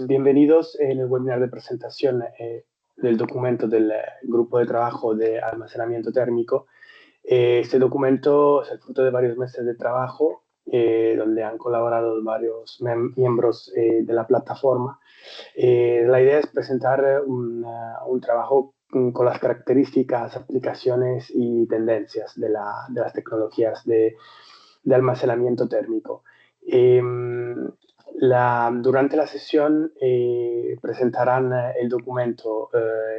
Bienvenidos en el webinar de presentación del documento del grupo de trabajo de almacenamiento térmico. Este documento es el fruto de varios meses de trabajo donde han colaborado varios miembros de la plataforma. La idea es presentar un trabajo con las características, aplicaciones y tendencias de las tecnologías de almacenamiento térmico. Durante la sesión presentarán el documento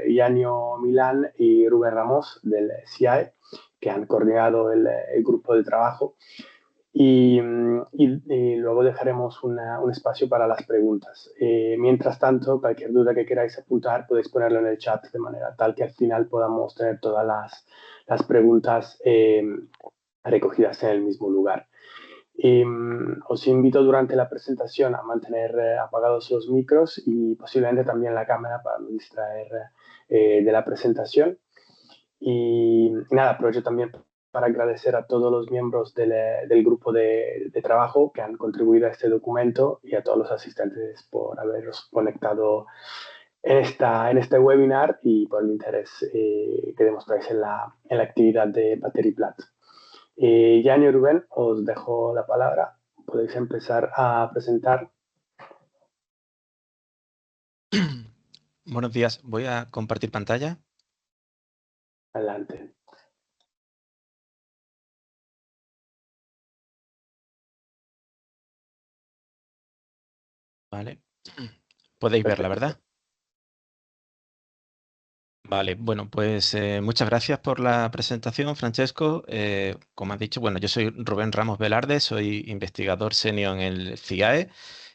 Yanio Milán y Rubén Ramos del CIAE, que han coordinado el grupo de trabajo. Y luego dejaremos un espacio para las preguntas. Mientras tanto, cualquier duda que queráis apuntar podéis ponerlo en el chat de manera tal que al final podamos tener todas las preguntas recogidas en el mismo lugar. Os invito durante la presentación a mantener apagados los micros y posiblemente también la cámara para no distraer de la presentación. Y nada, aprovecho también para agradecer a todos los miembros del grupo de trabajo que han contribuido a este documento y a todos los asistentes por haberos conectado en este webinar y por el interés que demostráis en la actividad de Battery Plat. Yanni y Rubén, os dejo la palabra. Podéis empezar a presentar. Buenos días. Voy a compartir pantalla. Adelante. Vale. Podéis verla, Perfecto. ¿verdad? Vale, bueno, pues muchas gracias por la presentación, Francesco. Como has dicho, bueno, yo soy Rubén Ramos Velarde, soy investigador senior en el CIAE,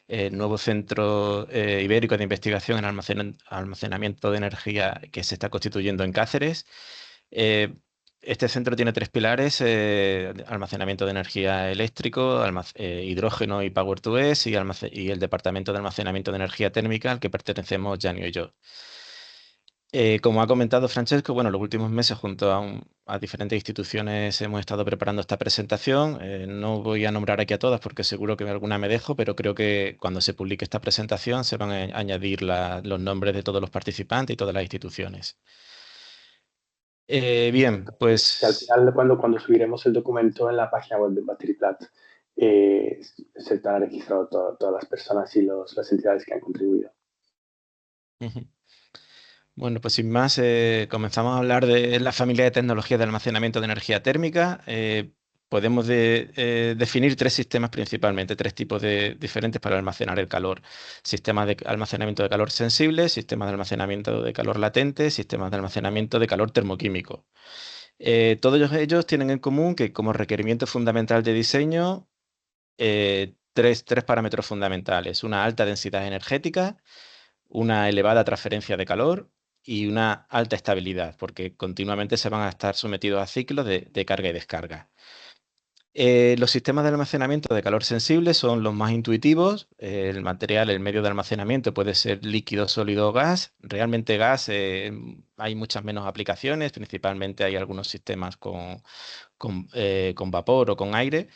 el nuevo Centro Ibérico de Investigación en Almacenamiento de Energía que se está constituyendo en Cáceres. Este centro tiene tres pilares: almacenamiento de energía eléctrico, hidrógeno y Power to X, y el Departamento de Almacenamiento de Energía Térmica, al que pertenecemos Yanio y yo. Como ha comentado Francesco, bueno, los últimos meses junto a diferentes instituciones hemos estado preparando esta presentación. No voy a nombrar aquí a todas porque seguro que alguna me dejo, pero creo que cuando se publique esta presentación se van a añadir los nombres de todos los participantes y todas las instituciones. Bien, pues... Que al final, cuando subiremos el documento en la página web de Battery Plat, se estarán registrado todas las personas y las entidades que han contribuido. Bueno, pues sin más, comenzamos a hablar de la familia de tecnologías de almacenamiento de energía térmica. Podemos definir tres sistemas principalmente, tres tipos diferentes para almacenar el calor: sistemas de almacenamiento de calor sensible, sistemas de almacenamiento de calor latente, sistemas de almacenamiento de calor termoquímico. Todos ellos tienen en común que como requerimiento fundamental de diseño, tres parámetros fundamentales: una alta densidad energética, una elevada transferencia de calor y una alta estabilidad, porque continuamente se van a estar sometidos a ciclos de carga y descarga. Los sistemas de almacenamiento de calor sensible son los más intuitivos. El material, el medio de almacenamiento puede ser líquido, sólido o gas. Realmente gas, hay muchas menos aplicaciones, principalmente hay algunos sistemas con vapor o con aire.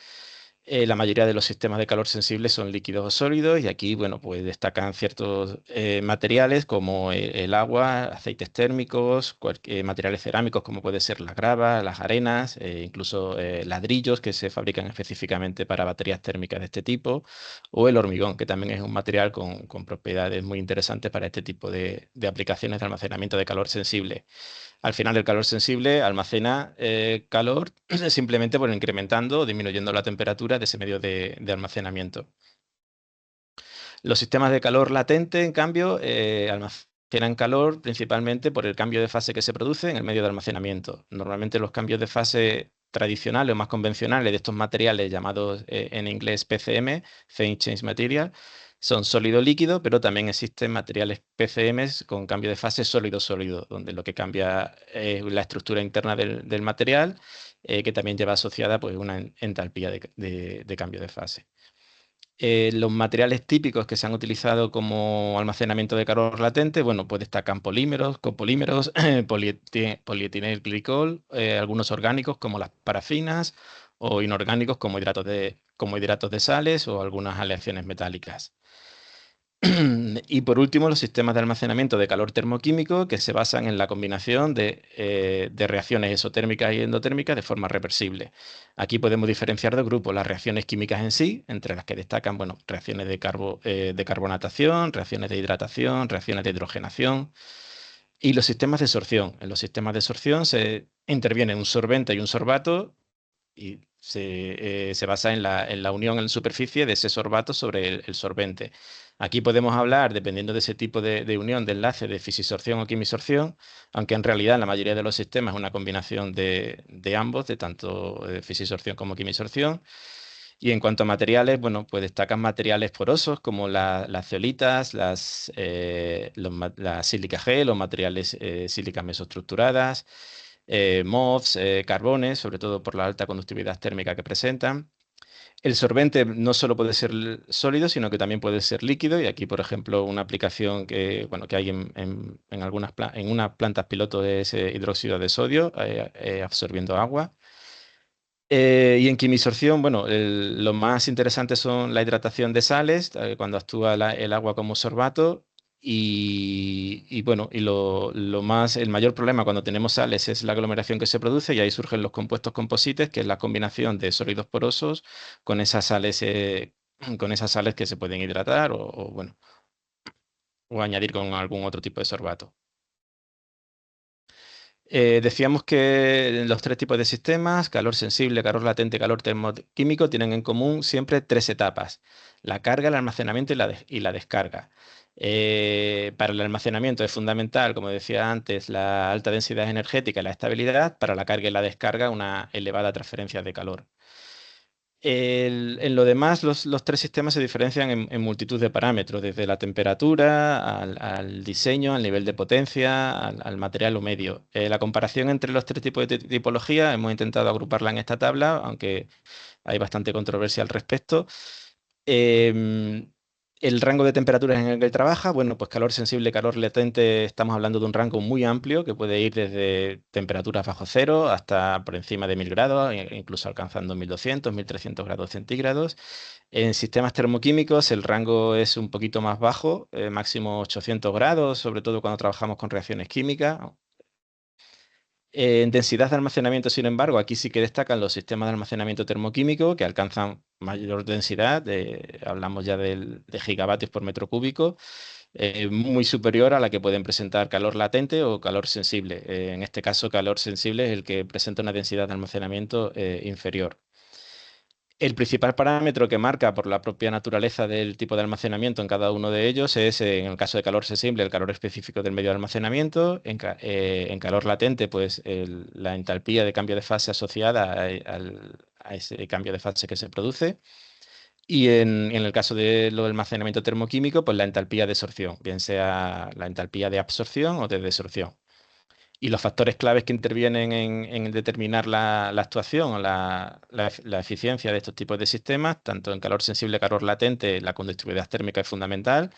La mayoría de los sistemas de calor sensible son líquidos o sólidos, y aquí, bueno, pues destacan ciertos materiales como el agua, aceites térmicos, materiales cerámicos como puede ser la grava, las arenas, incluso ladrillos que se fabrican específicamente para baterías térmicas de este tipo, o el hormigón, que también es un material con propiedades muy interesantes para este tipo de aplicaciones de almacenamiento de calor sensible. Al final, el calor sensible almacena calor simplemente por incrementando o disminuyendo la temperatura de ese medio de almacenamiento. Los sistemas de calor latente, en cambio, almacenan calor principalmente por el cambio de fase que se produce en el medio de almacenamiento. Normalmente los cambios de fase tradicionales o más convencionales de estos materiales, llamados en inglés PCM, Phase Change Material, son sólido-líquido, pero también existen materiales PCMs con cambio de fase sólido-sólido, donde lo que cambia es la estructura interna del material, que también lleva asociada pues, una entalpía de cambio de fase. Los materiales típicos que se han utilizado como almacenamiento de calor latente, bueno, pues destacan polímeros, copolímeros, polietilenglicol, algunos orgánicos como las parafinas, o inorgánicos como hidratos de sales o algunas aleaciones metálicas. Y por último, los sistemas de almacenamiento de calor termoquímico que se basan en la combinación de reacciones exotérmicas y endotérmicas de forma reversible. Aquí podemos diferenciar dos grupos, las reacciones químicas en sí, entre las que destacan, bueno, reacciones de carbonatación, reacciones de hidratación, reacciones de hidrogenación, y los sistemas de sorción. En los sistemas de sorción se interviene un sorbente y un sorbato y se basa en la unión en superficie de ese sorbato sobre el sorbente. Aquí podemos hablar, dependiendo de ese tipo de unión, de enlace, de fisisorción o quimisorción, aunque en realidad en la mayoría de los sistemas es una combinación de ambos, de tanto fisisorción como quimisorción. Y en cuanto a materiales, bueno, pues destacan materiales porosos como las zeolitas, la sílica gel o materiales sílicas mesoestructuradas, MOFs, carbones, sobre todo por la alta conductividad térmica que presentan. El sorbente no solo puede ser sólido, sino que también puede ser líquido. Y aquí, por ejemplo, una aplicación que hay en en unas plantas piloto es hidróxido de sodio absorbiendo agua. Y en quimisorción, bueno, lo más interesante son la hidratación de sales, cuando actúa el agua como sorbato. Y bueno, el mayor problema cuando tenemos sales es la aglomeración que se produce y ahí surgen los compuestos composites, que es la combinación de sólidos porosos con esas sales, con esas sales que se pueden hidratar bueno, o añadir con algún otro tipo de sorbato. Decíamos que los tres tipos de sistemas, calor sensible, calor latente, calor termoquímico, tienen en común siempre tres etapas: la carga, el almacenamiento y la descarga. Para el almacenamiento es fundamental, como decía antes, la alta densidad energética y la estabilidad; para la carga y la descarga, una elevada transferencia de calor. En lo demás, los tres sistemas se diferencian en multitud de parámetros, desde la temperatura al diseño, al nivel de potencia, al material o medio. La comparación entre los tres tipos de tipología hemos intentado agruparla en esta tabla, aunque hay bastante controversia al respecto. Em, el rango de temperaturas en el que trabaja, bueno, pues calor sensible, calor latente, estamos hablando de un rango muy amplio que puede ir desde temperaturas bajo cero hasta por encima de 1000 grados, incluso alcanzando 1200, 1300 grados centígrados. En sistemas termoquímicos el rango es un poquito más bajo, máximo 800 grados, sobre todo cuando trabajamos con reacciones químicas. En densidad de almacenamiento, sin embargo, aquí sí que destacan los sistemas de almacenamiento termoquímico que alcanzan mayor densidad, hablamos ya de gigavatios por metro cúbico, muy superior a la que pueden presentar calor latente o calor sensible. En este caso, calor sensible es el que presenta una densidad de almacenamiento inferior. El principal parámetro que marca por la propia naturaleza del tipo de almacenamiento en cada uno de ellos es, en el caso de calor sensible, el calor específico del medio de almacenamiento; en calor latente, pues la entalpía de cambio de fase asociada a ese cambio de fase que se produce; y en el caso de lo del almacenamiento termoquímico, pues la entalpía de sorción, bien sea la entalpía de absorción o de desorción. Y los factores claves que intervienen en determinar la actuación o la eficiencia de estos tipos de sistemas, tanto en calor sensible, calor latente, la conductividad térmica es fundamental.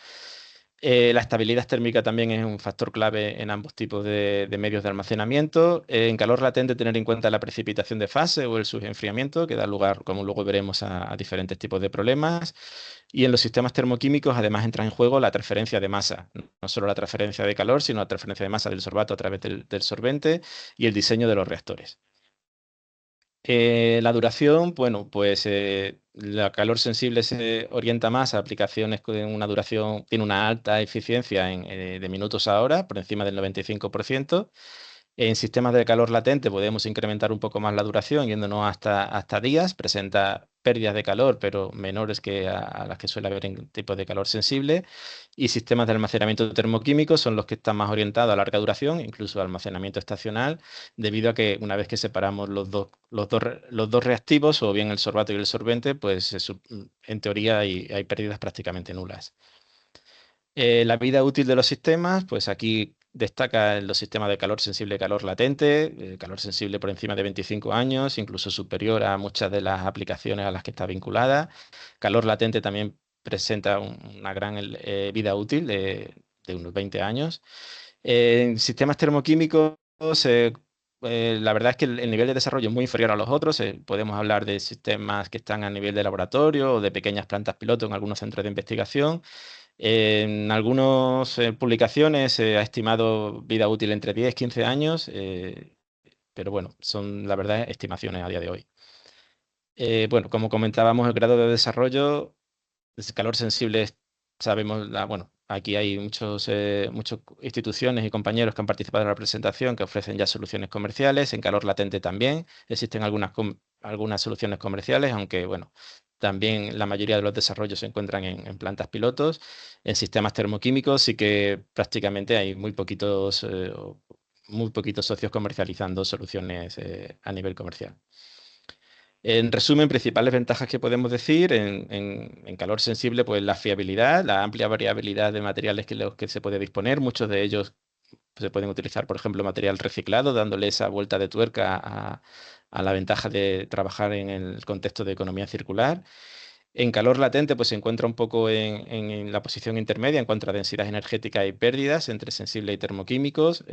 La estabilidad térmica también es un factor clave en ambos tipos de medios de almacenamiento. En calor latente, tener en cuenta la precipitación de fase o el subenfriamiento, que da lugar, como luego veremos, a diferentes tipos de problemas. Y en los sistemas termoquímicos, además, entra en juego la transferencia de masa, no solo la transferencia de calor, sino la transferencia de masa del sorbato a través del sorbente y el diseño de los reactores. La duración, bueno, pues la calor sensible se orienta más a aplicaciones con una duración, tiene una alta eficiencia de minutos a hora, por encima del 95%. En sistemas de calor latente podemos incrementar un poco más la duración, yéndonos hasta días. Presenta pérdidas de calor, pero menores que a las que suele haber en tipos de calor sensible. Y sistemas de almacenamiento termoquímico son los que están más orientados a larga duración, incluso almacenamiento estacional, debido a que una vez que separamos los dos reactivos, o bien el sorbato y el sorbente, pues en teoría hay pérdidas prácticamente nulas. La vida útil de los sistemas, pues aquí destaca los sistemas de calor sensible y calor latente, calor sensible por encima de 25 años, incluso superior a muchas de las aplicaciones a las que está vinculada. Calor latente también presenta una gran vida útil de unos 20 años. En sistemas termoquímicos, la verdad es que el nivel de desarrollo es muy inferior a los otros. Podemos hablar de sistemas que están a nivel de laboratorio o de pequeñas plantas piloto en algunos centros de investigación. En algunas publicaciones se ha estimado vida útil entre 10 y 15 años, pero bueno, son la verdad estimaciones a día de hoy. Bueno, como comentábamos, el grado de desarrollo de calor sensible, sabemos, bueno, aquí hay muchas instituciones y compañeros que han participado en la presentación que ofrecen ya soluciones comerciales. En calor latente también existen algunas soluciones comerciales, aunque bueno, también la mayoría de los desarrollos se encuentran en plantas pilotos. En sistemas termoquímicos sí que prácticamente hay muy poquitos socios comercializando soluciones a nivel comercial. En resumen, principales ventajas que podemos decir en calor sensible, pues la fiabilidad, la amplia variabilidad de materiales que los que se puede disponer. Muchos de ellos se pueden utilizar, por ejemplo, material reciclado, dándole esa vuelta de tuerca a la ventaja de trabajar en el contexto de economía circular. En calor latente, pues se encuentra un poco en la posición intermedia en cuanto a densidad energética y pérdidas entre sensible y termoquímicos.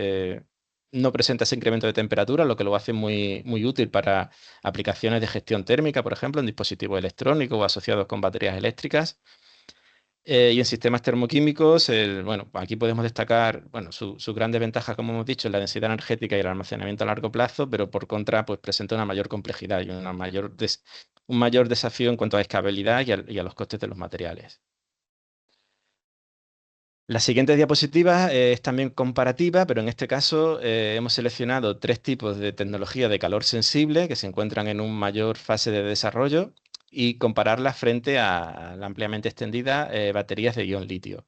No presenta ese incremento de temperatura, lo que lo hace muy útil para aplicaciones de gestión térmica, por ejemplo, en dispositivos electrónicos o asociados con baterías eléctricas. Y en sistemas termoquímicos, bueno, aquí podemos destacar, bueno, sus grandes ventajas, como hemos dicho, en la densidad energética y el almacenamiento a largo plazo, pero por contra, pues presenta una mayor complejidad y un mayor desafío en cuanto a escalabilidad y a los costes de los materiales. La siguiente diapositiva es también comparativa, pero en este caso hemos seleccionado tres tipos de tecnología de calor sensible que se encuentran en una mayor fase de desarrollo y compararlas frente a la ampliamente extendida baterías de ion litio.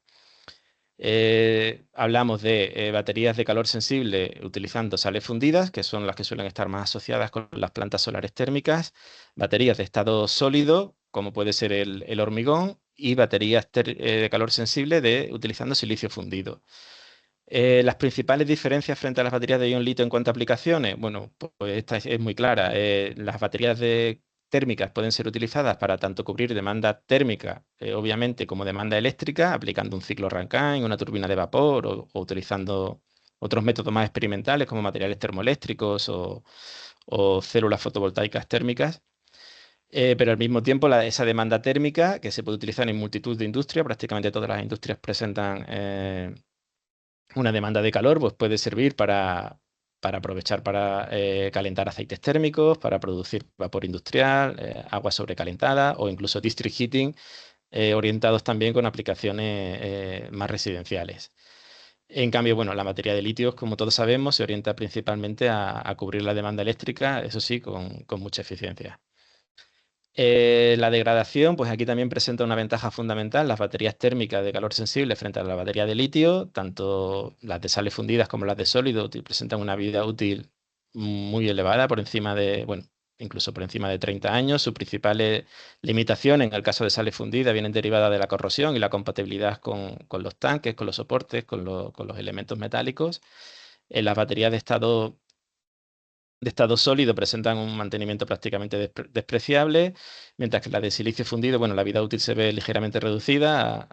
Hablamos de baterías de calor sensible utilizando sales fundidas, que son las que suelen estar más asociadas con las plantas solares térmicas, baterías de estado sólido, como puede ser el hormigón, y baterías de calor sensible utilizando silicio fundido. Las principales diferencias frente a las baterías de ion litio en cuanto a aplicaciones, bueno, pues esta es muy clara. Las baterías térmicas pueden ser utilizadas para tanto cubrir demanda térmica, obviamente, como demanda eléctrica, aplicando un ciclo Rankine, una turbina de vapor o utilizando otros métodos más experimentales como materiales termoeléctricos o células fotovoltaicas térmicas. Pero al mismo tiempo, esa demanda térmica que se puede utilizar en multitud de industrias, prácticamente todas las industrias presentan una demanda de calor, pues puede servir para aprovechar para calentar aceites térmicos, para producir vapor industrial, agua sobrecalentada o incluso district heating, orientados también con aplicaciones más residenciales. En cambio, bueno, la batería de litio, como todos sabemos, se orienta principalmente a cubrir la demanda eléctrica, eso sí, con mucha eficiencia. La degradación, pues aquí también presenta una ventaja fundamental. Las baterías térmicas de calor sensible frente a la batería de litio, tanto las de sales fundidas como las de sólido, presentan una vida útil muy elevada, por encima de, bueno, incluso por encima de 30 años. Sus principales limitaciones, en el caso de sales fundidas, vienen derivadas de la corrosión y la compatibilidad con los tanques, con los soportes, con los elementos metálicos. En las baterías de estado sólido presentan un mantenimiento prácticamente despreciable, mientras que la de silicio fundido, bueno, la vida útil se ve ligeramente reducida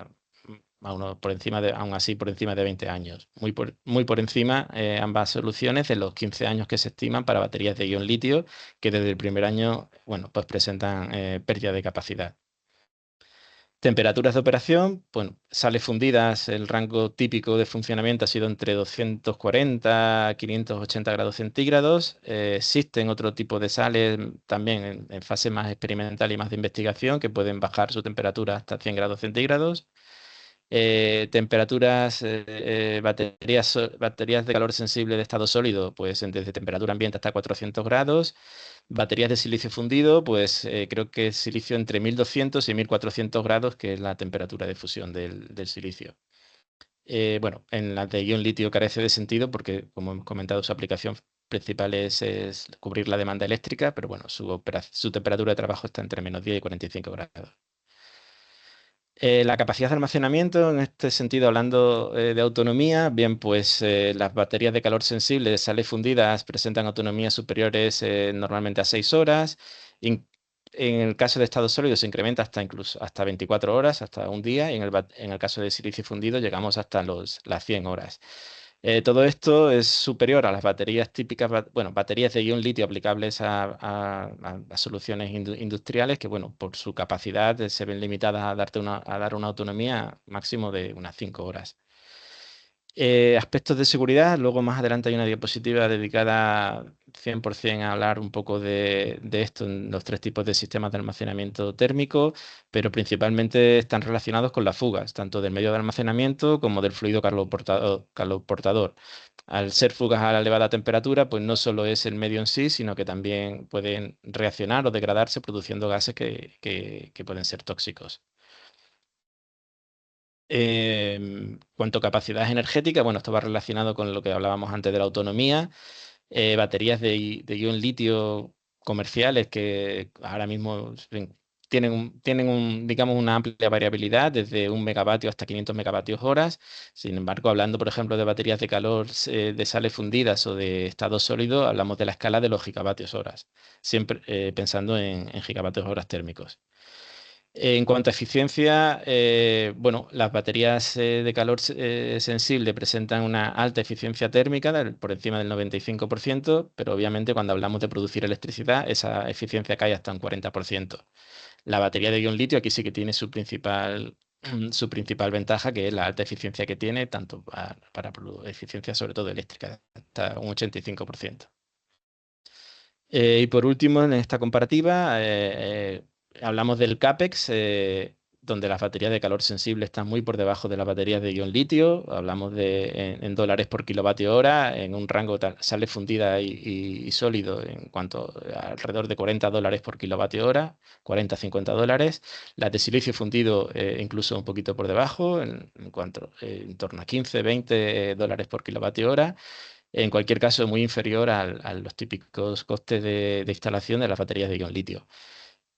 aún así por encima de 20 años. Muy por encima ambas soluciones de los 15 años que se estiman para baterías de ion litio, que desde el primer año, bueno, pues presentan pérdida de capacidad. Temperaturas de operación, bueno, sales fundidas, el rango típico de funcionamiento ha sido entre 240 a 580 grados centígrados. Existen otro tipo de sales también en fase más experimental y más de investigación que pueden bajar su temperatura hasta 100 grados centígrados. Baterías de calor sensible de estado sólido, pues desde temperatura ambiente hasta 400 grados. Baterías de silicio fundido, pues creo que es silicio entre 1200 y 1400 grados, que es la temperatura de fusión del silicio. Bueno, en la de ion litio carece de sentido porque, como hemos comentado, su aplicación principal es cubrir la demanda eléctrica, pero bueno, su temperatura de trabajo está entre -10 y 45 grados. La capacidad de almacenamiento, en este sentido, hablando de autonomía, bien, pues las baterías de calor sensible de sales fundidas presentan autonomías superiores normalmente a 6 horas. En el caso de estado sólido se incrementa incluso hasta 24 horas, hasta un día, y en el caso de silicio fundido llegamos hasta las 100 horas. Todo esto es superior a las baterías típicas, bueno, baterías de ion litio aplicables a soluciones industriales que, bueno, por su capacidad se ven limitadas a dar una autonomía máximo de unas 5 horas. Aspectos de seguridad, luego más adelante hay una diapositiva dedicada 100% a hablar un poco de esto en los tres tipos de sistemas de almacenamiento térmico, pero principalmente están relacionados con las fugas, tanto del medio de almacenamiento como del fluido caloportador. Al ser fugas a la elevada temperatura, pues no solo es el medio en sí, sino que también pueden reaccionar o degradarse produciendo gases que pueden ser tóxicos. Cuanto a capacidad energética, bueno, esto va relacionado con lo que hablábamos antes de la autonomía. Baterías de ion litio comerciales que ahora mismo digamos, una amplia variabilidad, desde 1 megavatio hasta 500 megavatios horas. Sin embargo, hablando, por ejemplo, de baterías de calor de sales fundidas o de estado sólido, hablamos de la escala de los gigavatios horas, siempre pensando en gigavatios horas térmicos. En cuanto a eficiencia, bueno, las baterías de calor sensible presentan una alta eficiencia térmica por encima del 95%, pero obviamente cuando hablamos de producir electricidad, esa eficiencia cae hasta un 40%. La batería de ion litio aquí sí que tiene su principal ventaja, que es la alta eficiencia que tiene, tanto para eficiencia sobre todo eléctrica, hasta un 85%. Y por último, en esta comparativa, hablamos del CAPEX, donde las baterías de calor sensible están muy por debajo de las baterías de ion litio. Hablamos en dólares por kilovatio hora, en un rango sale fundida y sólido en cuanto a alrededor de $40 por kilovatio hora, 40-50 dólares. Las de silicio fundido incluso un poquito por debajo, en torno a 15-20 dólares por kilovatio hora. En cualquier caso, muy inferior a los típicos costes de instalación de las baterías de ion litio.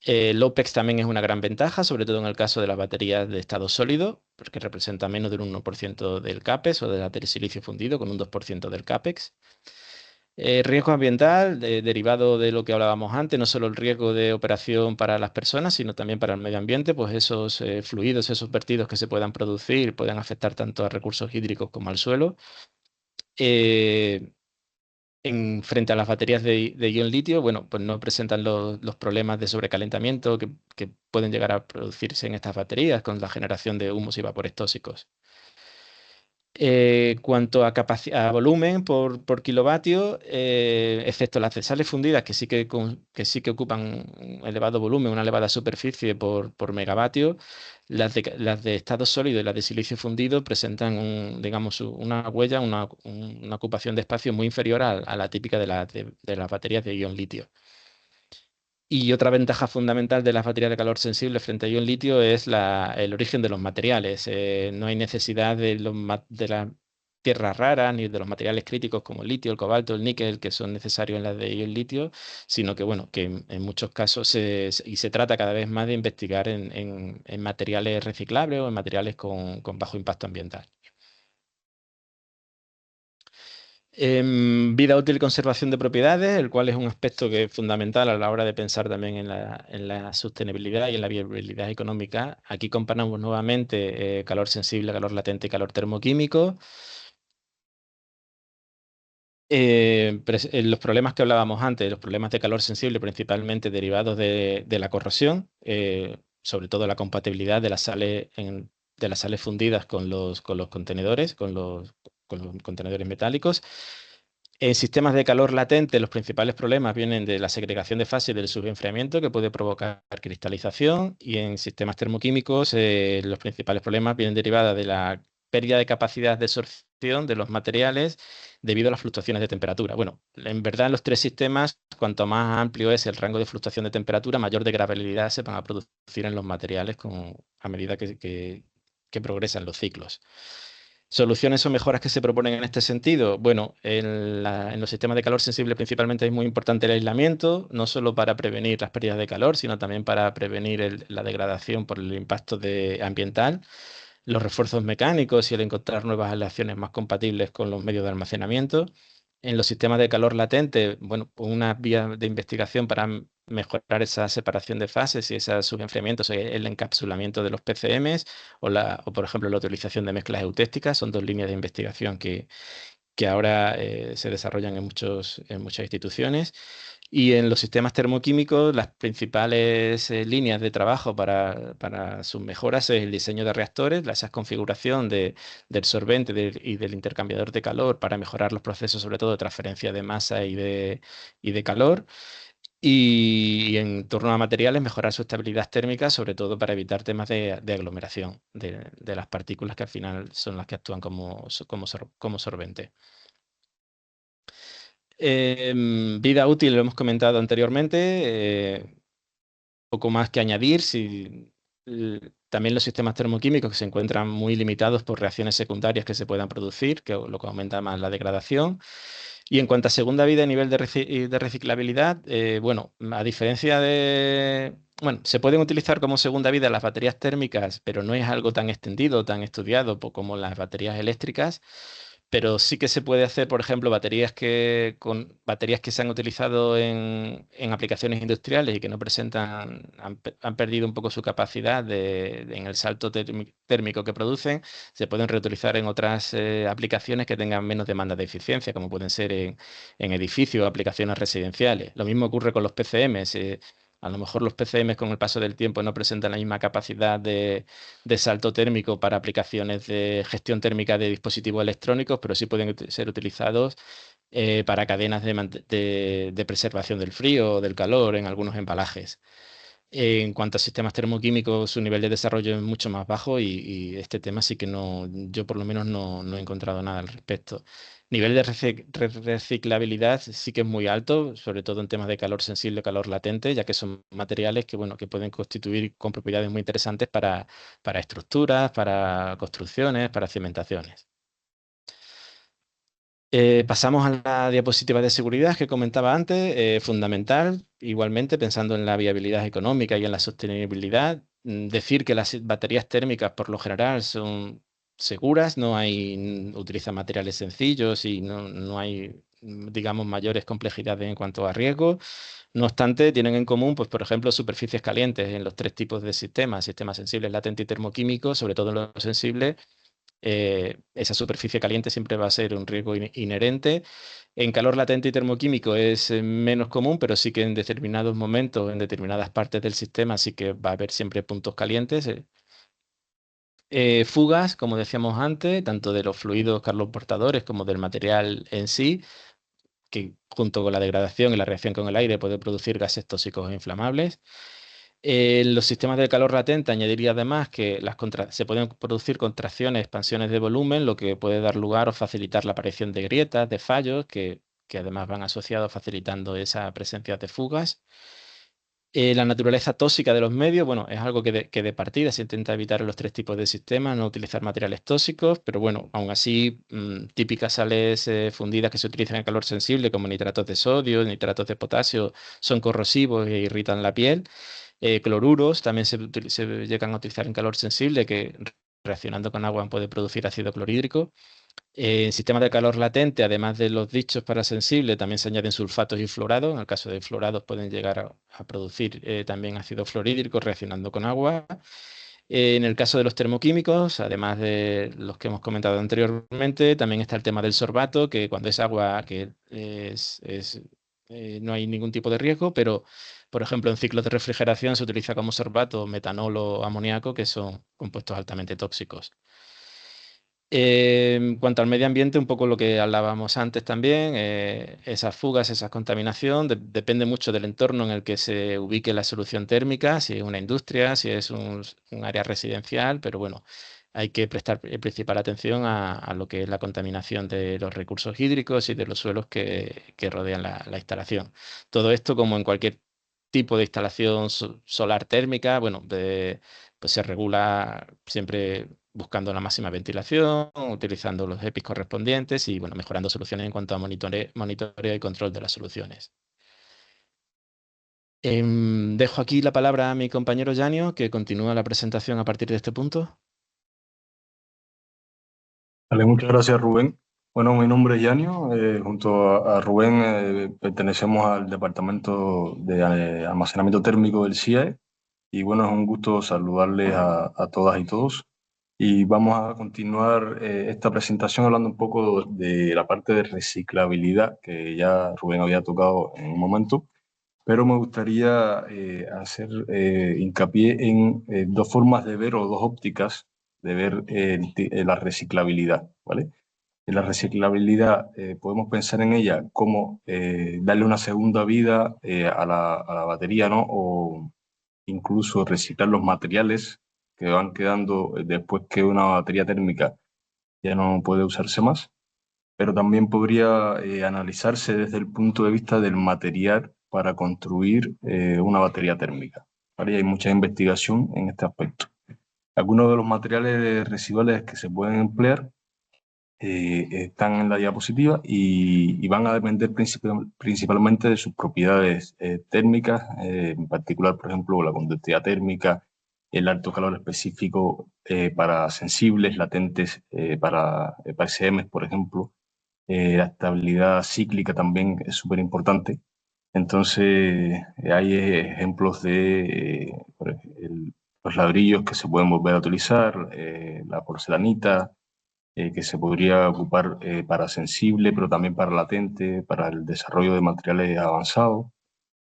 El OPEX también es una gran ventaja, sobre todo en el caso de las baterías de estado sólido, porque representa menos del 1% del CAPEX, o de la de silicio fundido con un 2% del CAPEX. Riesgo ambiental, derivado de lo que hablábamos antes, no solo el riesgo de operación para las personas, sino también para el medio ambiente, pues esos fluidos, esos vertidos que se puedan producir pueden afectar tanto a recursos hídricos como al suelo. Eh, Frente a las baterías de ion litio, bueno, pues no presentan los problemas de sobrecalentamiento que pueden llegar a producirse en estas baterías con la generación de humos y vapores tóxicos. Cuanto a volumen por kilovatio, excepto las de sales fundidas, que sí que ocupan un elevado volumen, una elevada superficie por megavatio, las de estado sólido y las de silicio fundido presentan digamos, una huella, una ocupación de espacio muy inferior a la típica de las baterías de ion litio. Y otra ventaja fundamental de las baterías de calor sensible frente a ion litio es el origen de los materiales. No hay necesidad de las tierras raras ni de los materiales críticos como el litio, el cobalto, el níquel, que son necesarios en las de ion litio, sino que, bueno, que en muchos casos se trata cada vez más de investigar en materiales reciclables o en materiales con bajo impacto ambiental. Vida útil y conservación de propiedades, el cual es un aspecto que es fundamental a la hora de pensar también en la sostenibilidad y en la viabilidad económica. Aquí comparamos nuevamente calor sensible, calor latente y calor termoquímico. Los problemas que hablábamos antes, los problemas de calor sensible principalmente derivados de la corrosión, sobre todo la compatibilidad de las sales fundidas con los contenedores, con los contenedores metálicos. En sistemas de calor latente, los principales problemas vienen de la segregación de fase y del subenfriamiento, que puede provocar cristalización. Y en sistemas termoquímicos, los principales problemas vienen derivados de la pérdida de capacidad de absorción de los materiales debido a las fluctuaciones de temperatura. Bueno, en verdad, en los tres sistemas, cuanto más amplio es el rango de fluctuación de temperatura, mayor degradabilidad se van a producir en los materiales a medida que progresan los ciclos. ¿Soluciones o mejoras que se proponen en este sentido? Bueno, en los sistemas de calor sensible principalmente es muy importante el aislamiento, no solo para prevenir las pérdidas de calor, sino también para prevenir la degradación por el impacto ambiental, los refuerzos mecánicos y el encontrar nuevas aleaciones más compatibles con los medios de almacenamiento. En los sistemas de calor latente, bueno, pues una vía de investigación para mejorar esa separación de fases y ese subenfriamiento, o sea, el encapsulamiento de los PCMs o por ejemplo, la utilización de mezclas eutécticas, son dos líneas de investigación que que ahora se desarrollan en muchas instituciones. Y en los sistemas termoquímicos, las principales líneas de trabajo para sus mejoras es el diseño de reactores, esa configuración del sorbente y del intercambiador de calor para mejorar los procesos, sobre todo de transferencia de masa y de calor. Y en torno a materiales, mejorar su estabilidad térmica, sobre todo para evitar temas de aglomeración de las partículas que al final son las que actúan como sorbente. Vida útil, lo hemos comentado anteriormente. Poco más que añadir. También los sistemas termoquímicos que se encuentran muy limitados por reacciones secundarias que se puedan producir, lo que aumenta más la degradación. Y en cuanto a segunda vida a nivel de reciclabilidad, bueno, a diferencia de... Bueno, se pueden utilizar como segunda vida las baterías térmicas, pero no es algo tan extendido, tan estudiado como las baterías eléctricas. Pero sí que se puede hacer, por ejemplo, con baterías que se han utilizado en aplicaciones industriales y que no presentan, han perdido un poco su capacidad en el salto térmico que producen, se pueden reutilizar en otras aplicaciones que tengan menos demanda de eficiencia, como pueden ser en edificios o aplicaciones residenciales. Lo mismo ocurre con los PCMs. A lo mejor los PCMs con el paso del tiempo no presentan la misma capacidad de salto térmico para aplicaciones de gestión térmica de dispositivos electrónicos, pero sí pueden ser utilizados para cadenas de preservación del frío o del calor en algunos embalajes. En cuanto a sistemas termoquímicos, su nivel de desarrollo es mucho más bajo y este tema sí que no, yo por lo menos no he encontrado nada al respecto. Nivel de reciclabilidad sí que es muy alto, sobre todo en temas de calor sensible, calor latente, ya que son materiales que, bueno, que pueden constituir con propiedades muy interesantes para estructuras, para construcciones, para cimentaciones. Pasamos a la diapositiva de seguridad que comentaba antes, fundamental, igualmente pensando en la viabilidad económica y en la sostenibilidad. Decir que las baterías térmicas por lo general son seguras, utilizan materiales sencillos y no hay, digamos, mayores complejidades en cuanto a riesgo. No obstante, tienen en común, pues, por ejemplo, superficies calientes en los tres tipos de sistemas sensibles, latente y termoquímico, sobre todo en los sensibles. Esa superficie caliente siempre va a ser un riesgo inherente. En calor latente y termoquímico es menos común, pero sí que en determinados momentos, en determinadas partes del sistema, sí que va a haber siempre puntos calientes. Fugas, como decíamos antes, tanto de los fluidos caloportadores como del material en sí, que junto con la degradación y la reacción con el aire puede producir gases tóxicos e inflamables. En los sistemas de calor latente añadiría además que se pueden producir contracciones, expansiones de volumen, lo que puede dar lugar o facilitar la aparición de grietas, de fallos, que además van asociados facilitando esa presencia de fugas. La naturaleza tóxica de los medios, bueno, es algo que de partida se intenta evitar en los tres tipos de sistemas, no utilizar materiales tóxicos, pero bueno, aún así, típicas sales fundidas que se utilizan en calor sensible, como nitratos de sodio, nitratos de potasio, son corrosivos e irritan la piel. Cloruros también se llegan a utilizar en calor sensible, que reaccionando con agua puede producir ácido clorhídrico. En sistemas de calor latente, además de los dichos para sensible, también se añaden sulfatos y fluorados. En el caso de fluorados pueden llegar a producir también ácido fluorhídrico reaccionando con agua. En el caso de los termoquímicos, además de los que hemos comentado anteriormente, también está el tema del sorbato, que cuando es agua que no hay ningún tipo de riesgo, pero por ejemplo en ciclos de refrigeración se utiliza como sorbato metanol o amoníaco, que son compuestos altamente tóxicos. En cuanto al medio ambiente, un poco lo que hablábamos antes también, esas fugas, esa contaminación, depende mucho del entorno en el que se ubique la solución térmica, si es una industria, si es un área residencial, pero bueno, hay que prestar principal atención a lo que es la contaminación de los recursos hídricos y de los suelos que rodean la instalación. Todo esto, como en cualquier tipo de instalación solar térmica, bueno, pues se regula siempre buscando la máxima ventilación, utilizando los EPIs correspondientes y bueno, mejorando soluciones en cuanto a monitoreo y control de las soluciones. Dejo aquí la palabra a mi compañero Yanio, que continúa la presentación a partir de este punto. Vale, muchas gracias, Rubén. Bueno, mi nombre es Yanio. Junto a Rubén pertenecemos al Departamento de Almacenamiento Térmico del CIAE. Y bueno, es un gusto saludarles a todas y todos. Y vamos a continuar esta presentación hablando un poco de la parte de reciclabilidad, que ya Rubén había tocado en un momento, pero me gustaría hacer hincapié en dos formas de ver o dos ópticas de ver la reciclabilidad, ¿vale? En la reciclabilidad podemos pensar en ella como darle una segunda vida a la batería, ¿no? O incluso reciclar los materiales que van quedando después que una batería térmica ya no puede usarse más, pero también podría analizarse desde el punto de vista del material para construir una batería térmica, ¿vale? Y hay mucha investigación en este aspecto. Algunos de los materiales residuales que se pueden emplear están en la diapositiva y van a depender principalmente de sus propiedades térmicas, en particular, por ejemplo, la conductividad térmica, el alto calor específico para sensibles, latentes para PCM, por ejemplo, la estabilidad cíclica también es súper importante. Entonces, hay ejemplos de los ladrillos que se pueden volver a utilizar, la porcelanita, que se podría ocupar para sensible, pero también para latente, para el desarrollo de materiales avanzados,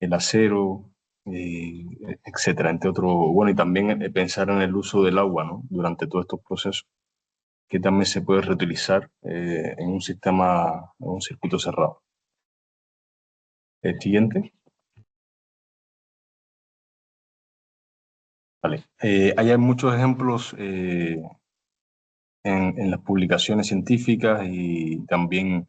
el acero, eh, etcétera, entre otros. Bueno, y también pensar en el uso del agua, ¿no? Durante todos estos procesos, que también se puede reutilizar en un sistema, en un circuito cerrado. El siguiente. Vale. Hay muchos ejemplos en las publicaciones científicas y también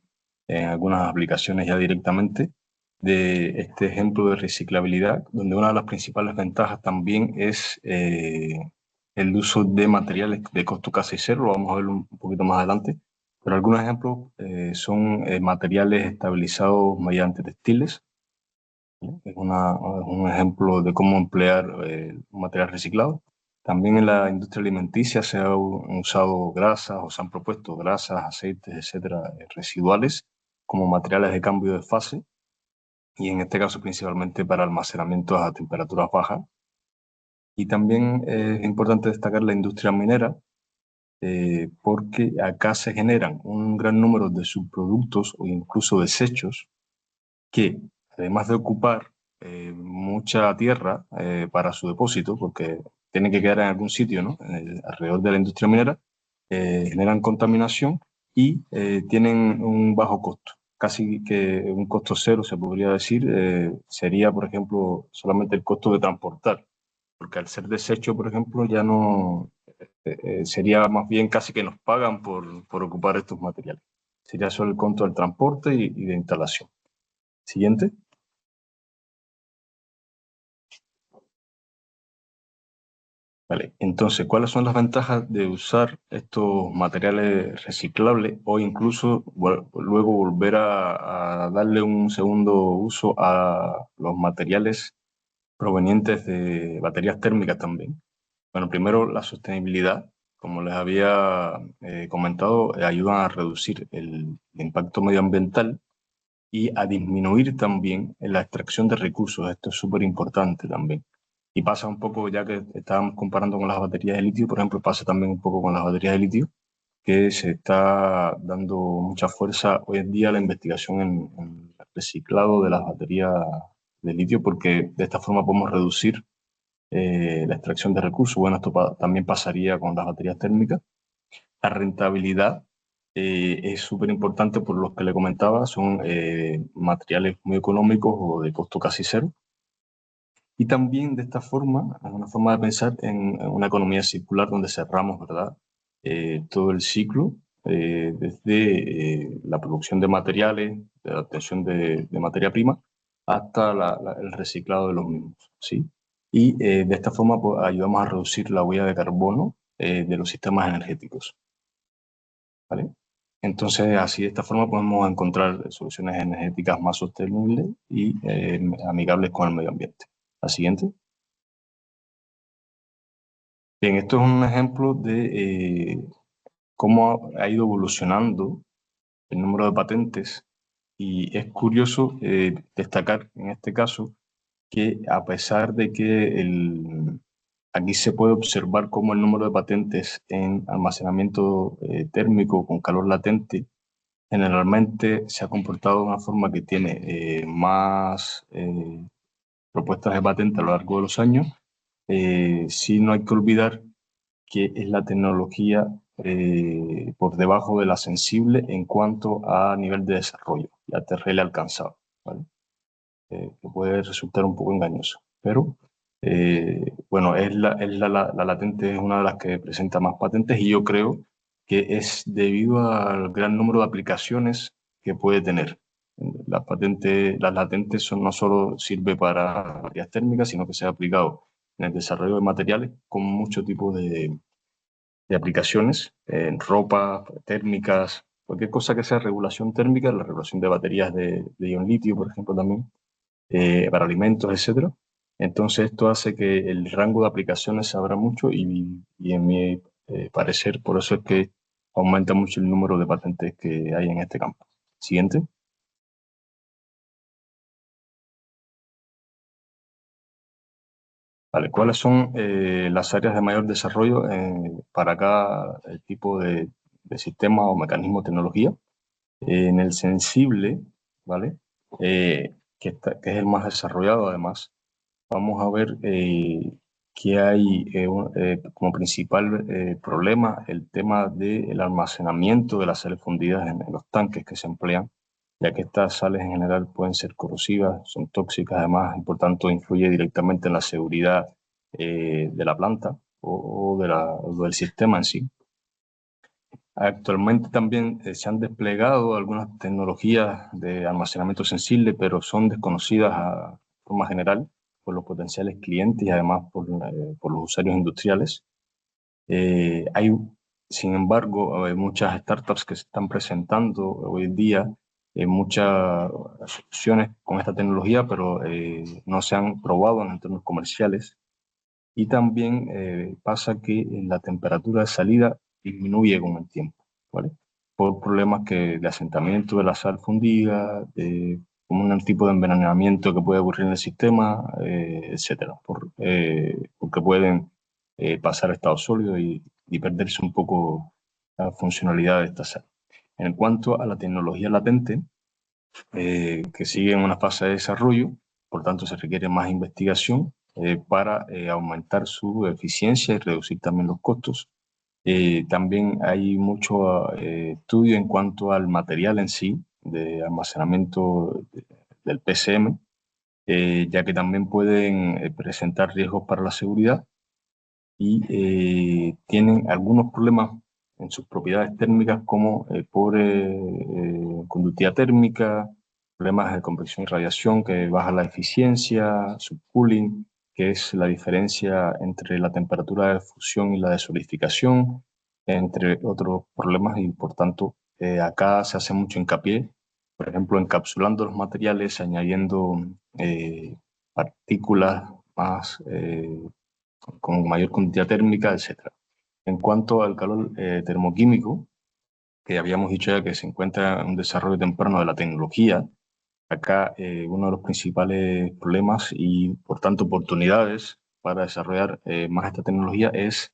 en algunas aplicaciones ya directamente de este ejemplo de reciclabilidad, donde una de las principales ventajas también es el uso de materiales de costo casi cero, lo vamos a ver un poquito más adelante, pero algunos ejemplos son materiales estabilizados mediante textiles, ¿no? Es un ejemplo de cómo emplear un material reciclado. También en la industria alimenticia se han usado grasas o se han propuesto grasas, aceites, etcétera, residuales como materiales de cambio de fase y en este caso principalmente para almacenamientos a temperaturas bajas. Y también es importante destacar la industria minera porque acá se generan un gran número de subproductos o incluso desechos que, además de ocupar mucha tierra para su depósito, porque tiene que quedar en algún sitio, ¿no? Alrededor de la industria minera, generan contaminación y tienen un bajo costo. Casi que un costo cero, se podría decir, sería, por ejemplo, solamente el costo de transportar, porque al ser desecho, por ejemplo, ya no sería más bien casi que nos pagan por ocupar estos materiales. Sería solo el costo del transporte y de instalación. Siguiente. Vale, entonces, ¿cuáles son las ventajas de usar estos materiales reciclables o incluso luego volver a darle un segundo uso a los materiales provenientes de baterías térmicas también? Bueno, primero la sostenibilidad, como les había comentado, ayudan a reducir el impacto medioambiental y a disminuir también la extracción de recursos. Esto es súper importante también. Y pasa un poco, ya que estábamos comparando con las baterías de litio, por ejemplo, pasa también un poco con las baterías de litio, que se está dando mucha fuerza hoy en día a la investigación en el reciclado de las baterías de litio, porque de esta forma podemos reducir la extracción de recursos. Bueno, esto también pasaría con las baterías térmicas. La rentabilidad es súper importante por lo que le comentaba, son materiales muy económicos o de costo casi cero. Y también de esta forma, es una forma de pensar en una economía circular donde cerramos, ¿verdad? Todo el ciclo, desde la producción de materiales, de la obtención de materia prima, hasta el reciclado de los mismos, ¿sí? Y de esta forma pues, ayudamos a reducir la huella de carbono de los sistemas energéticos, ¿vale? Entonces, así de esta forma podemos encontrar soluciones energéticas más sostenibles y amigables con el medio ambiente. La siguiente. Bien, esto es un ejemplo de cómo ha ido evolucionando el número de patentes y es curioso destacar en este caso que a pesar de que aquí se puede observar cómo el número de patentes en almacenamiento térmico con calor latente generalmente se ha comportado de una forma que tiene más propuestas de patente a lo largo de los años. Sí, no hay que olvidar que es la tecnología por debajo de la sensible en cuanto a nivel de desarrollo y a TRL alcanzado, ¿vale? Que puede resultar un poco engañoso. Pero, bueno, la latente es una de las que presenta más patentes y yo creo que es debido al gran número de aplicaciones que puede tener. Las latentes no solo sirve para baterías térmicas, sino que se ha aplicado en el desarrollo de materiales con mucho tipo de aplicaciones, en ropa, térmicas, cualquier cosa que sea regulación térmica, la regulación de baterías de ion litio, por ejemplo, también para alimentos, etcétera. Entonces esto hace que el rango de aplicaciones se abra mucho y en mi parecer por eso es que aumenta mucho el número de patentes que hay en este campo. Siguiente. Vale, ¿cuáles son las áreas de mayor desarrollo para cada tipo de sistema o mecanismo de tecnología? En el sensible, ¿vale? Que es el más desarrollado además, vamos a ver que hay como principal problema el tema del almacenamiento de las sales fundidas en los tanques que se emplean, ya que estas sales en general pueden ser corrosivas, son tóxicas además y por tanto influye directamente en la seguridad de la planta o del sistema en sí. Actualmente también se han desplegado algunas tecnologías de almacenamiento sensible, pero son desconocidas de forma general por los potenciales clientes y además por los usuarios industriales. Hay, sin embargo, muchas startups que se están presentando hoy en día muchas soluciones con esta tecnología, pero no se han probado en entornos comerciales. Y también pasa que la temperatura de salida disminuye con el tiempo, ¿vale? Por problemas de asentamiento de la sal fundida, como un tipo de envenenamiento que puede ocurrir en el sistema, etcétera, porque pueden pasar a estado sólido y perderse un poco la funcionalidad de esta sal. En cuanto a la tecnología latente, que sigue en una fase de desarrollo, por tanto se requiere más investigación para aumentar su eficiencia y reducir también los costos. También hay mucho estudio en cuanto al material en sí, de almacenamiento del PCM, ya que también pueden presentar riesgos para la seguridad y tienen algunos problemas en sus propiedades térmicas como pobre conductividad térmica, problemas de convección y radiación que baja la eficiencia, subcooling, que es la diferencia entre la temperatura de fusión y la de solidificación, entre otros problemas y por tanto acá se hace mucho hincapié, por ejemplo, encapsulando los materiales, añadiendo partículas más con mayor conductividad térmica, etc. En cuanto al calor termoquímico, que habíamos dicho ya que se encuentra en un desarrollo temprano de la tecnología, acá uno de los principales problemas y por tanto oportunidades para desarrollar más esta tecnología es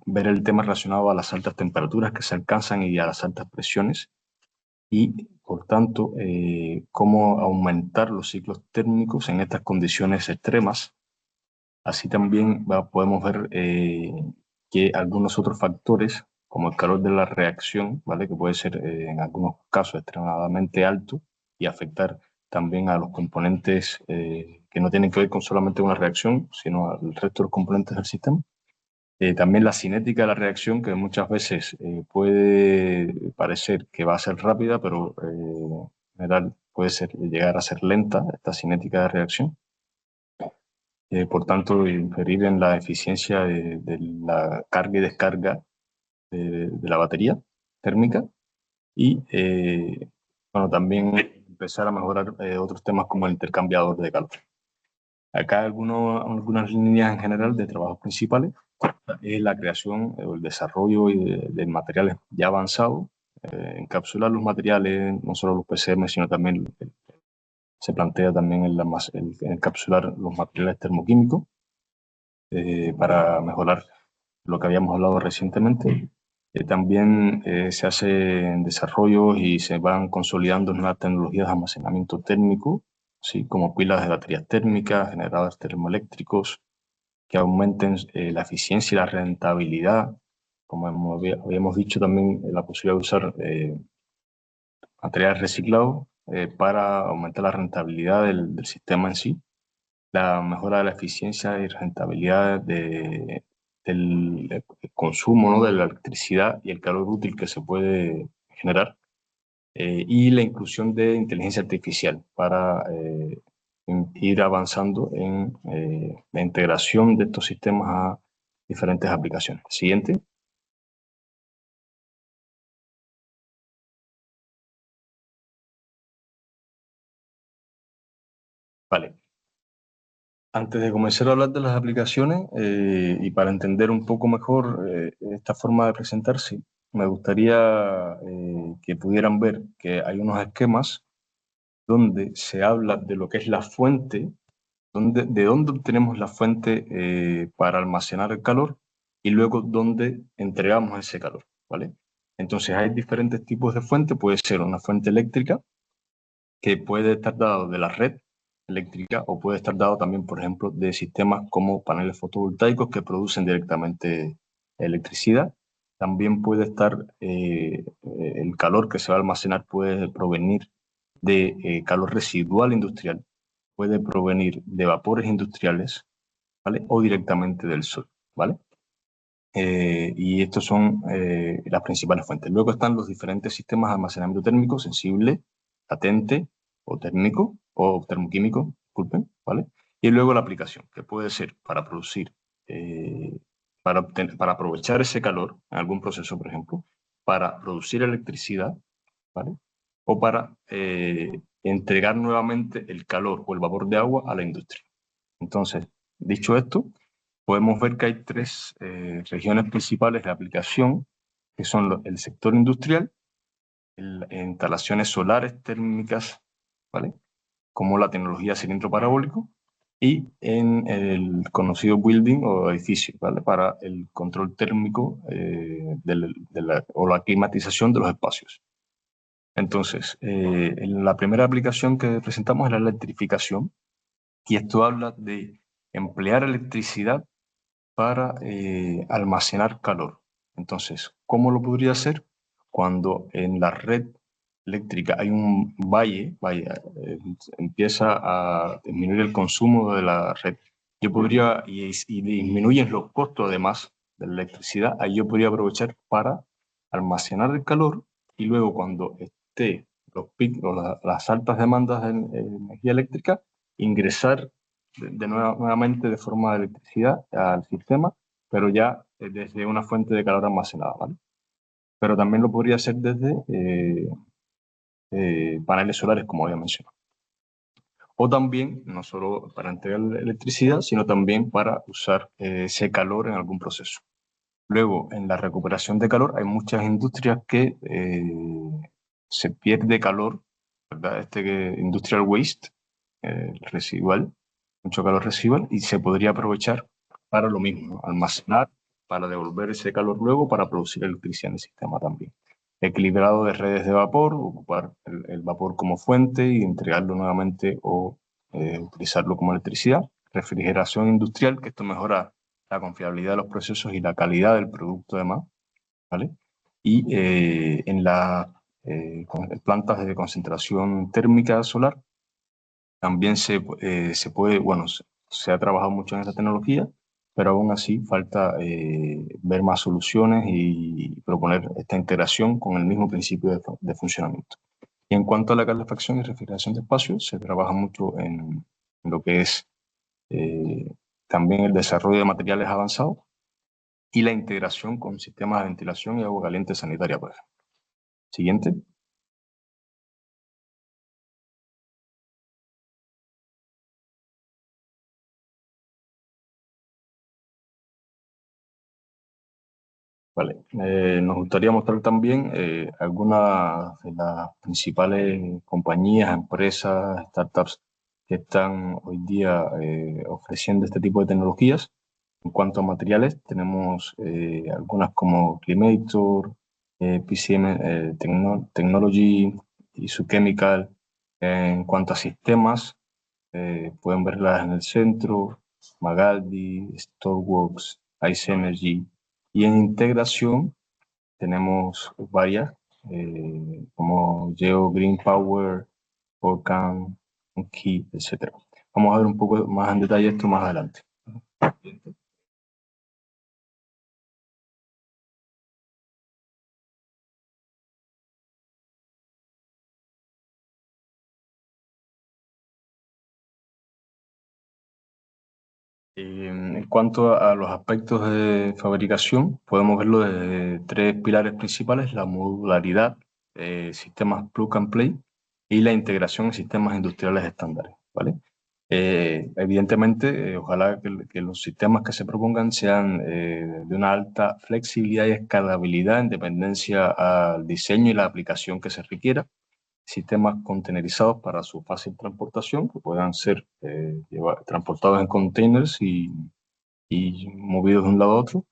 ver el tema relacionado a las altas temperaturas que se alcanzan y a las altas presiones y por tanto cómo aumentar los ciclos térmicos en estas condiciones extremas. Así también podemos ver que algunos otros factores, como el calor de la reacción, ¿vale? Que puede ser en algunos casos extremadamente alto y afectar también a los componentes que no tienen que ver con solamente una reacción, sino al resto de los componentes del sistema. También la cinética de la reacción, que muchas veces puede parecer que va a ser rápida, pero en general puede llegar a ser lenta esta cinética de reacción. Por tanto, inferir en la eficiencia de la carga y descarga de la batería térmica y bueno, también empezar a mejorar otros temas como el intercambiador de calor. Acá algunas líneas en general de trabajos principales es la creación o el desarrollo de materiales ya avanzados, encapsular los materiales, no solo los PCM, sino también se plantea también el encapsular los materiales termoquímicos. para mejorar lo que habíamos hablado recientemente. También se hacen desarrollos y se van consolidando nuevas tecnologías de almacenamiento térmico, ¿sí? Como pilas de baterías térmicas, generadores termoeléctricos, que aumenten la eficiencia y la rentabilidad. Como habíamos dicho también, la posibilidad de usar materiales reciclados para aumentar la rentabilidad del sistema en sí, la mejora de la eficiencia y rentabilidad del consumo, ¿no?, de la electricidad y el calor útil que se puede generar, y la inclusión de inteligencia artificial para ir avanzando en la integración de estos sistemas a diferentes aplicaciones. Siguiente. Vale. Antes de comenzar a hablar de las aplicaciones y para entender un poco mejor esta forma de presentarse, me gustaría que pudieran ver que hay unos esquemas donde se habla de lo que es la fuente, de dónde obtenemos la fuente para almacenar el calor y luego dónde entregamos ese calor, ¿vale? Entonces hay diferentes tipos de fuente. Puede ser una fuente eléctrica que puede estar dado de la red eléctrica o puede estar dado también, por ejemplo, de sistemas como paneles fotovoltaicos que producen directamente electricidad. También puede estar el calor que se va a almacenar puede provenir de calor residual industrial, puede provenir de vapores industriales, ¿vale? O directamente del sol, ¿vale? Y estos son las principales fuentes. Luego están los diferentes sistemas de almacenamiento térmico, sensible, latente o térmico o termoquímico, disculpen, ¿vale? Y luego la aplicación, que puede ser para producir, para aprovechar ese calor en algún proceso, por ejemplo, para producir electricidad, ¿vale? O para entregar nuevamente el calor o el vapor de agua a la industria. Entonces, dicho esto, podemos ver que hay tres regiones principales de aplicación, que son el sector industrial, instalaciones solares térmicas, ¿vale?, como la tecnología cilindro parabólico, y en el conocido building o edificio, ¿vale?, para el control térmico o la climatización de los espacios. Entonces, la primera aplicación que presentamos es la electrificación, y esto habla de emplear electricidad para almacenar calor. Entonces, ¿cómo lo podría hacer? Cuando en la red eléctrica hay un empieza a disminuir el consumo de la red. Yo podría, y disminuyen los costos además de la electricidad, ahí yo podría aprovechar para almacenar el calor y luego cuando esté los picos, las altas demandas de energía eléctrica, ingresar nuevamente de forma de electricidad al sistema, pero ya desde una fuente de calor almacenada, ¿vale? Pero también lo podría hacer desde paneles solares, como había mencionado. O también, no solo para entregar electricidad, sino también para usar ese calor en algún proceso. Luego, en la recuperación de calor, hay muchas industrias que se pierde calor, ¿verdad? Industrial waste, residual, mucho calor residual, y se podría aprovechar para lo mismo, ¿no?, almacenar, para devolver ese calor luego, para producir electricidad en el sistema también. Equilibrado de redes de vapor, ocupar el vapor como fuente y entregarlo nuevamente o utilizarlo como electricidad. Refrigeración industrial, que esto mejora la confiabilidad de los procesos y la calidad del producto además, ¿vale? Y en las plantas de concentración térmica solar también se puede, bueno, se ha trabajado mucho en esta tecnología, pero aún así falta ver más soluciones y proponer esta integración con el mismo principio de funcionamiento. Y en cuanto a la calefacción y refrigeración de espacios, se trabaja mucho en lo que es también el desarrollo de materiales avanzados y la integración con sistemas de ventilación y agua caliente sanitaria, por ejemplo. Siguiente. Vale. Nos gustaría mostrar también algunas de las principales compañías, empresas, startups que están hoy día ofreciendo este tipo de tecnologías. En cuanto a materiales, tenemos algunas como Climator, PCM Technology, Isochemical. En cuanto a sistemas, pueden verlas en el centro, Magaldi, Stoneworks, Ice Energy. Y en integración tenemos varias, como Geo Green Power, Orcan, Key, etc. Vamos a ver un poco más en detalle esto más adelante. En cuanto a los aspectos de fabricación, podemos verlo desde tres pilares principales: la modularidad, sistemas plug and play y la integración en sistemas industriales estándares, ¿vale? Evidentemente, ojalá que los sistemas que se propongan sean de una alta flexibilidad y escalabilidad en dependencia al diseño y la aplicación que se requiera. Sistemas containerizados para su fácil transportación, que puedan ser transportados en containers y movidos de un lado a otro.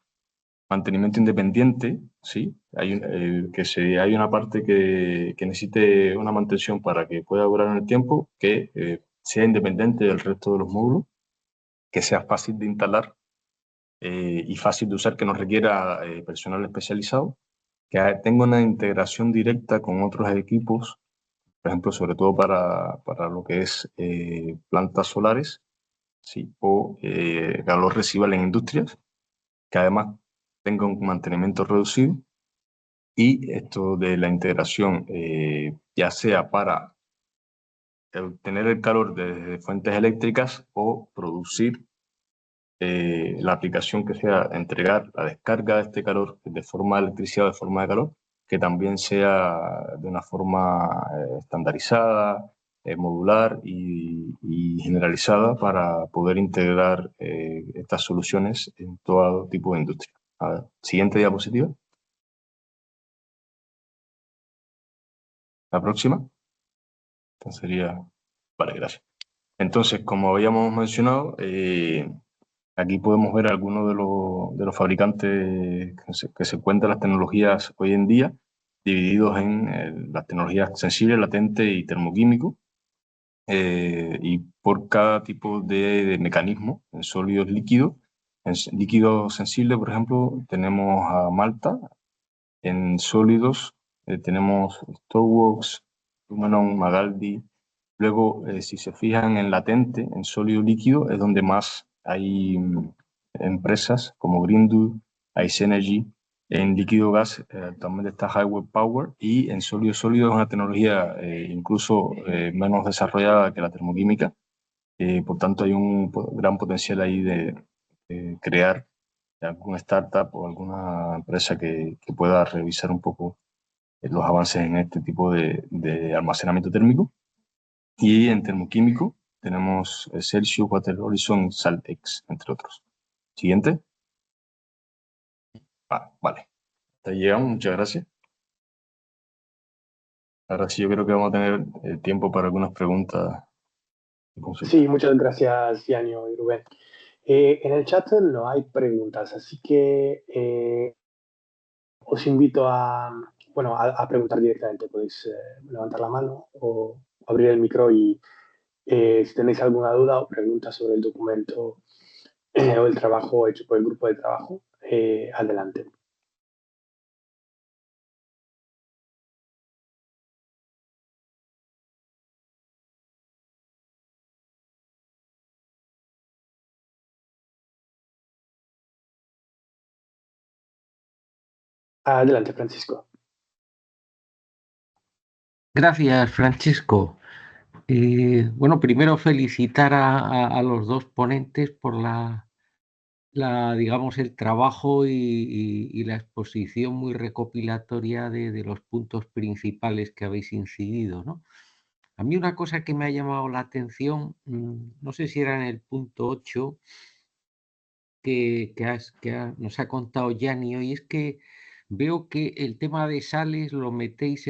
Mantenimiento independiente, sí, hay una parte que necesite una mantención para que pueda durar en el tiempo, que sea independiente del resto de los módulos, que sea fácil de instalar y fácil de usar, que no requiera personal especializado, que tenga una integración directa con otros equipos, por ejemplo, sobre todo para lo que es plantas solares, sí, o calor residual en industrias, que además tenga un mantenimiento reducido. Y esto de la integración, ya sea para obtener el calor desde fuentes eléctricas o producir la aplicación que sea entregar la descarga de este calor de forma de electricidad o de forma de calor, que también sea de una forma estandarizada, modular y generalizada, para poder integrar estas soluciones en todo tipo de industria. A ver, siguiente diapositiva. La próxima. Entonces sería... Vale, gracias. Entonces, como habíamos mencionado, aquí podemos ver algunos de los fabricantes que se encuentran las tecnologías hoy en día, divididos en las tecnologías sensible, latente y termoquímico, y por cada tipo de mecanismo, en sólidos líquidos. En líquido sensible, por ejemplo, tenemos a Malta. En sólidos tenemos Stoneworks, Humanon, Magaldi. Luego, si se fijan en latente, en sólido líquido, es donde más hay empresas como Grindr, Ice Energy. En líquido gas también está Highway Power, y en sólido sólido es una tecnología incluso menos desarrollada que la termoquímica. Por tanto, hay un gran potencial ahí de crear alguna startup o alguna empresa que pueda revisar un poco los avances en este tipo de almacenamiento térmico. Y en termoquímico tenemos Celsius, Water Horizon, Saltex, entre otros. Siguiente. Vale. Hasta ahí llegamos, muchas gracias. Ahora sí, yo creo que vamos a tener tiempo para algunas preguntas y consultas. Sí, muchas gracias, Yanio y Rubén. En el chat no hay preguntas, así que os invito a preguntar directamente. Podéis levantar la mano o abrir el micro y si tenéis alguna duda o pregunta sobre el documento o el trabajo hecho por el grupo de trabajo, adelante. Adelante, Francisco. Gracias, Francisco. Bueno, primero felicitar a los dos ponentes por digamos, el trabajo y la exposición muy recopilatoria de los puntos principales que habéis incidido, ¿no? A mí una cosa que me ha llamado la atención, no sé si era en el punto 8 nos ha contado Yanni hoy, es que veo que el tema de sales lo metéis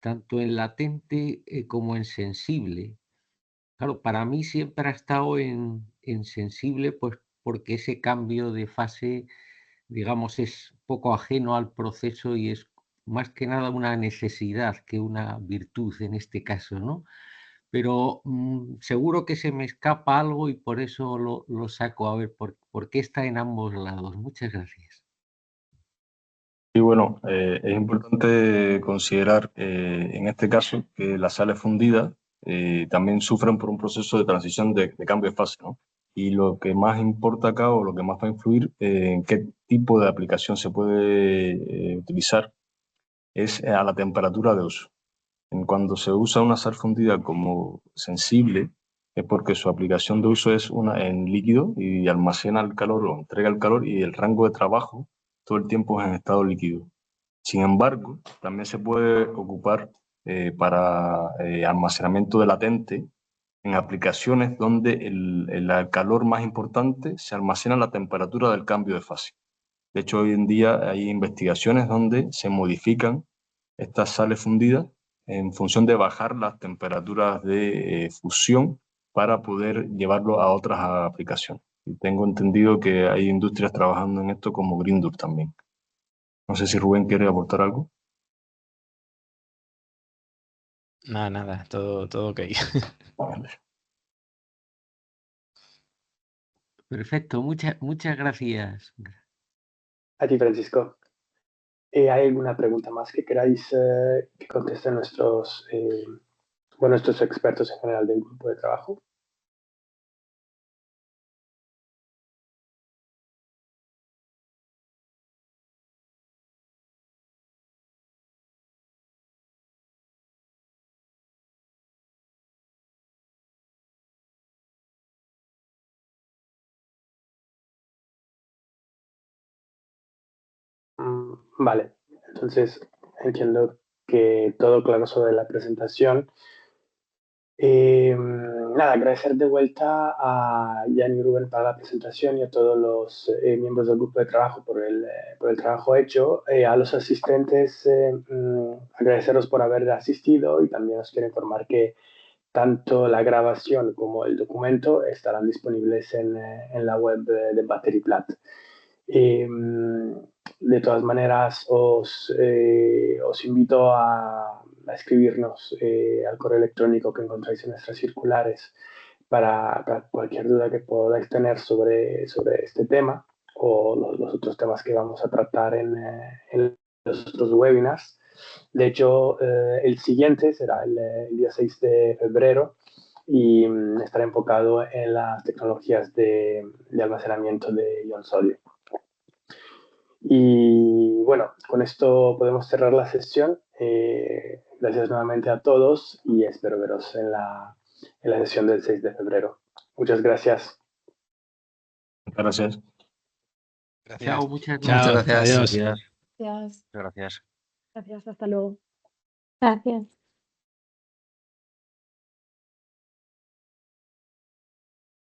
tanto en latente como en sensible. Claro, para mí siempre ha estado en sensible, pues porque ese cambio de fase, digamos, es poco ajeno al proceso y es más que nada una necesidad que una virtud en este caso, ¿no? Pero seguro que se me escapa algo y por eso lo saco. A ver, ¿por qué está en ambos lados? Muchas gracias. Y bueno, es importante considerar en este caso que las sales fundidas también sufren por un proceso de transición de cambio de fase, ¿no? Y lo que más importa acá o lo que más va a influir en qué tipo de aplicación se puede utilizar es a la temperatura de uso. Cuando se usa una sal fundida como sensible, es porque su aplicación de uso es en líquido y almacena el calor o entrega el calor y el rango de trabajo todo el tiempo es en estado líquido. Sin embargo, también se puede ocupar para almacenamiento de latente en aplicaciones donde el calor más importante se almacena a la temperatura del cambio de fase. De hecho, hoy en día hay investigaciones donde se modifican estas sales fundidas en función de bajar las temperaturas de fusión para poder llevarlo a otras aplicaciones. Y tengo entendido que hay industrias trabajando en esto como Greendur también. No sé si Rubén quiere aportar algo. Nada, todo ok. Perfecto, muchas gracias. A ti, Francisco. ¿Hay alguna pregunta más que queráis que contesten nuestros expertos en general del grupo de trabajo? Vale, entonces entiendo que todo claro sobre la presentación. Nada, agradecer de vuelta a Jan y Rubén para la presentación y a todos los miembros del grupo de trabajo por el trabajo hecho. A los asistentes, agradeceros por haber asistido y también os quiero informar que tanto la grabación como el documento estarán disponibles en la web de BatteryPlat. De todas maneras, os invito a escribirnos al correo electrónico que encontráis en nuestras circulares para cualquier duda que podáis tener sobre este tema o los otros temas que vamos a tratar en los otros webinars. De hecho, el siguiente será el día 6 de febrero y estará enfocado en las tecnologías de almacenamiento de ion sodio. Y bueno, con esto podemos cerrar la sesión. Gracias nuevamente a todos y espero veros en la sesión del 6 de febrero. Muchas gracias. Gracias. Chao, muchas Chao, gracias. adiós. Gracias. Gracias. Gracias. Gracias, hasta luego. Gracias.